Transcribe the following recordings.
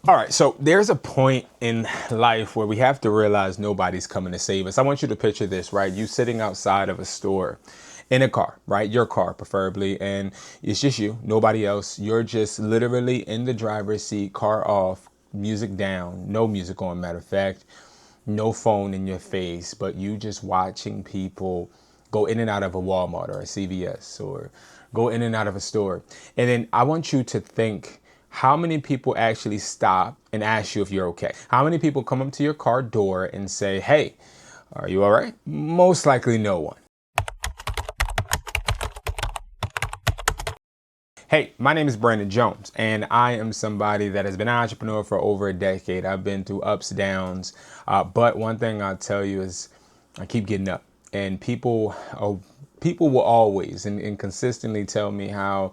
All right, so there's a point in life where we have to realize nobody's coming to save us. I want you to picture this, right? You sitting outside of a store in a car, right? Your car, preferably, and it's just you, nobody else. You're just literally in the driver's seat, car off, music down, no music on, matter of fact, no phone in your face, but you just watching people go in and out of a Walmart or a CVS or go in and out of a store. And then I want you to think, how many people actually stop and ask you if you're okay? How many people come up to your car door and say, hey, are you all right? Most likely no one. Hey, my name is Brandon Jones, and I am somebody that has been an entrepreneur for over a decade. I've been through ups, downs, but one thing I'll tell you is I keep getting up. And people will always and consistently tell me how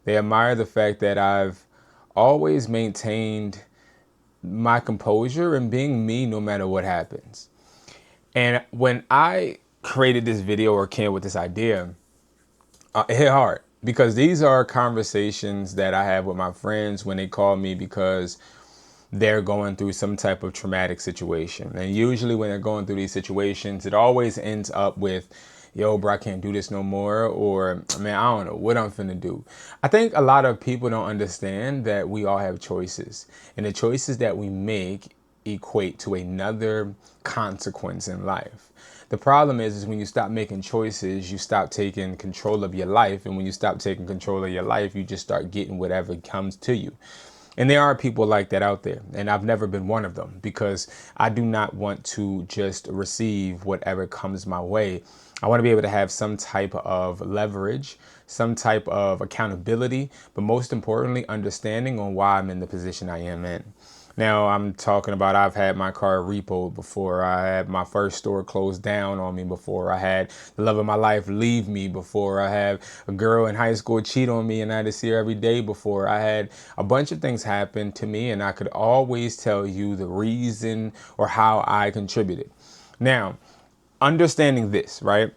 they admire the fact that I've always maintained my composure and being me no matter what happens. And when I created this video or came with this idea, it hit hard because these are conversations that I have with my friends when they call me because they're going through some type of traumatic situation. And usually when they're going through these situations, it always ends up with, yo, bro, I can't do this no more. Or, man, I don't know what I'm finna do. I think a lot of people don't understand that we all have choices. And the choices that we make equate to another consequence in life. The problem is when you stop making choices, you stop taking control of your life. And when you stop taking control of your life, you just start getting whatever comes to you. And there are people like that out there. And I've never been one of them because I do not want to just receive whatever comes my way. I want to be able to have some type of leverage, some type of accountability, but most importantly, understanding on why I'm in the position I am in. Now, I'm talking about I've had my car repoed before. I had my first store closed down on me before. I had the love of my life leave me before. I had a girl in high school cheat on me and I had to see her every day before. I had a bunch of things happen to me and I could always tell you the reason or how I contributed. Now, understanding this, right?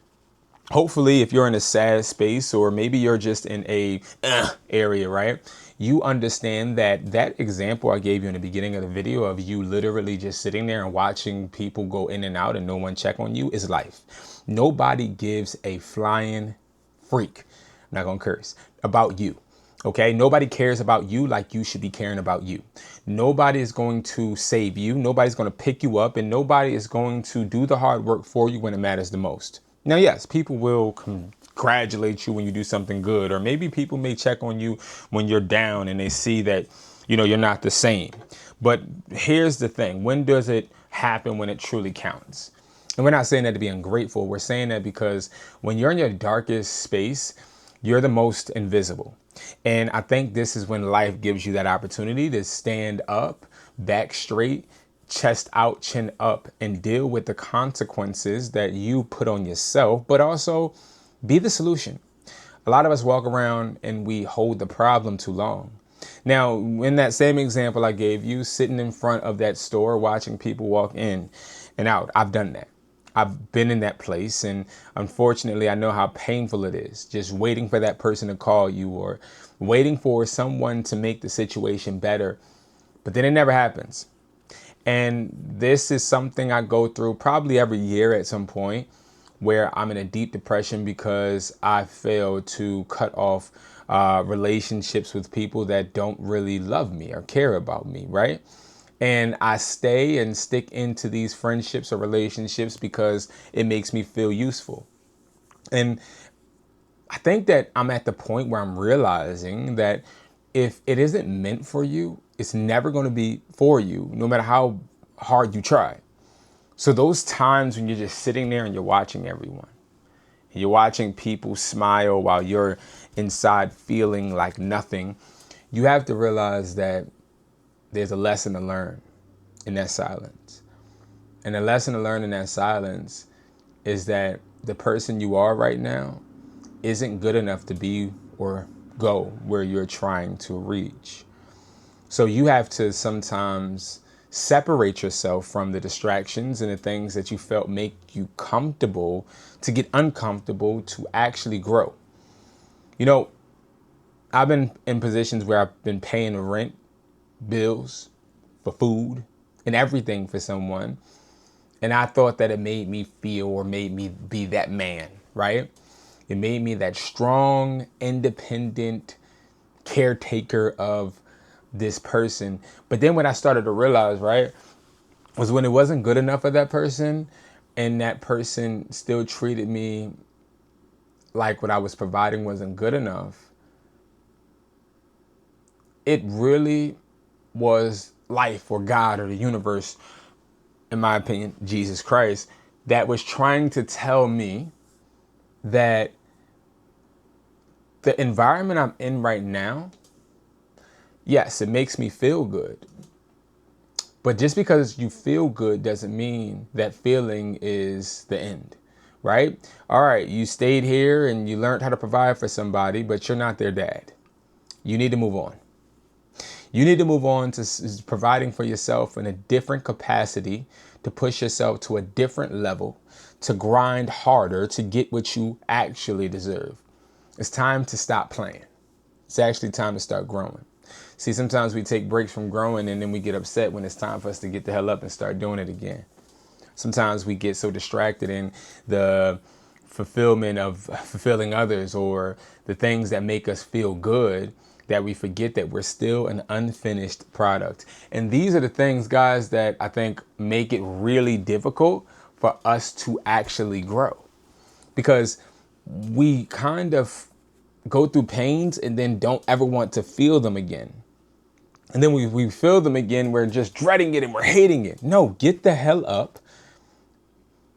Hopefully if you're in a sad space or maybe you're just in a area, right? You understand that that example I gave you in the beginning of the video of you literally just sitting there and watching people go in and out and no one check on you is life. Nobody gives a flying freak, I'm not gonna curse, about you. Okay, nobody cares about you like you should be caring about you. Nobody is going to save you. Nobody's going to pick you up and nobody is going to do the hard work for you when it matters the most. Now, yes, people will congratulate you when you do something good, or maybe people may check on you when you're down and they see that, you're not the same. But here's the thing. When does it happen when it truly counts? And we're not saying that to be ungrateful. We're saying that because when you're in your darkest space, you're the most invisible. And I think this is when life gives you that opportunity to stand up, back straight, chest out, chin up, and deal with the consequences that you put on yourself, but also be the solution. A lot of us walk around and we hold the problem too long. Now, in that same example I gave you, sitting in front of that store, watching people walk in and out, I've done that. I've been in that place, and unfortunately, I know how painful it is just waiting for that person to call you or waiting for someone to make the situation better, but then it never happens. And this is something I go through probably every year at some point where I'm in a deep depression because I failed to cut off relationships with people that don't really love me or care about me, right? And I stay and stick into these friendships or relationships because it makes me feel useful. And I think that I'm at the point where I'm realizing that if it isn't meant for you, it's never going to be for you, no matter how hard you try. So those times when you're just sitting there and you're watching everyone, you're watching people smile while you're inside feeling like nothing, you have to realize that there's a lesson to learn in that silence. And the lesson to learn in that silence is that the person you are right now isn't good enough to be or go where you're trying to reach. So you have to sometimes separate yourself from the distractions and the things that you felt make you comfortable to get uncomfortable to actually grow. I've been in positions where I've been paying rent, bills, for food and everything for someone. And I thought that it made me feel or made me be that man, right? It made me that strong, independent caretaker of this person. But then what I started to realize, right, was when it wasn't good enough for that person and that person still treated me like what I was providing wasn't good enough, it really was life or God or the universe, in my opinion, Jesus Christ, that was trying to tell me that the environment I'm in right now, yes, it makes me feel good. But just because you feel good doesn't mean that feeling is the end, right? All right, you stayed here and you learned how to provide for somebody, but you're not their dad. You need to move on. You need to move on to providing for yourself in a different capacity, to push yourself to a different level, to grind harder to get what you actually deserve. It's time to stop playing. It's actually time to start growing. See, sometimes we take breaks from growing and then we get upset when it's time for us to get the hell up and start doing it again. Sometimes we get so distracted in the fulfillment of fulfilling others or the things that make us feel good that we forget that we're still an unfinished product. And these are the things, guys, that I think make it really difficult for us to actually grow. Because we kind of go through pains and then don't ever want to feel them again. And then we feel them again, we're just dreading it and we're hating it. No, get the hell up.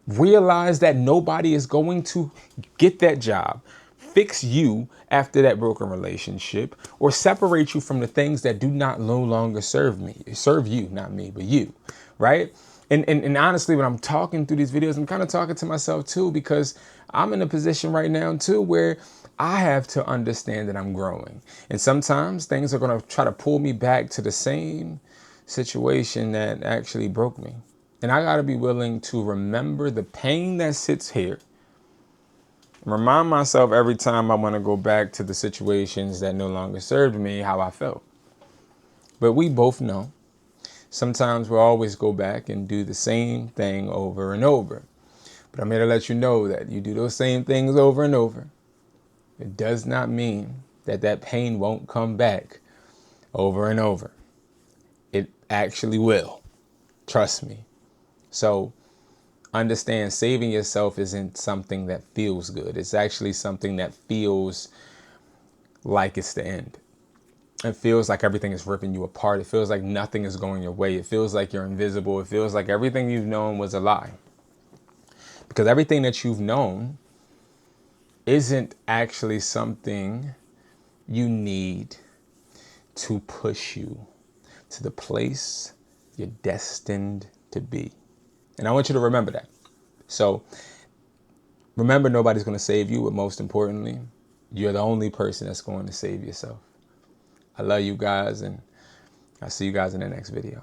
Realize that nobody is going to get that job, fix you after that broken relationship, or separate you from the things that do not no longer serve you, not me, but you, right? And honestly, when I'm talking through these videos, I'm kind of talking to myself too, because I'm in a position right now too where I have to understand that I'm growing. And sometimes things are going to try to pull me back to the same situation that actually broke me. And I got to be willing to remember the pain that sits here. Remind myself every time I want to go back to the situations that no longer served me, how I felt. But we both know sometimes we'll always go back and do the same thing over and over. But I'm here to let you know that you do those same things over and over, it does not mean that that pain won't come back over and over. It actually will. Trust me. So understand, saving yourself isn't something that feels good. It's actually something that feels like it's the end. It feels like everything is ripping you apart. It feels like nothing is going your way. It feels like you're invisible. It feels like everything you've known was a lie. Because everything that you've known isn't actually something you need to push you to the place you're destined to be. And I want you to remember that. So remember, nobody's going to save you, but most importantly, you're the only person that's going to save yourself. I love you guys, and I'll see you guys in the next video.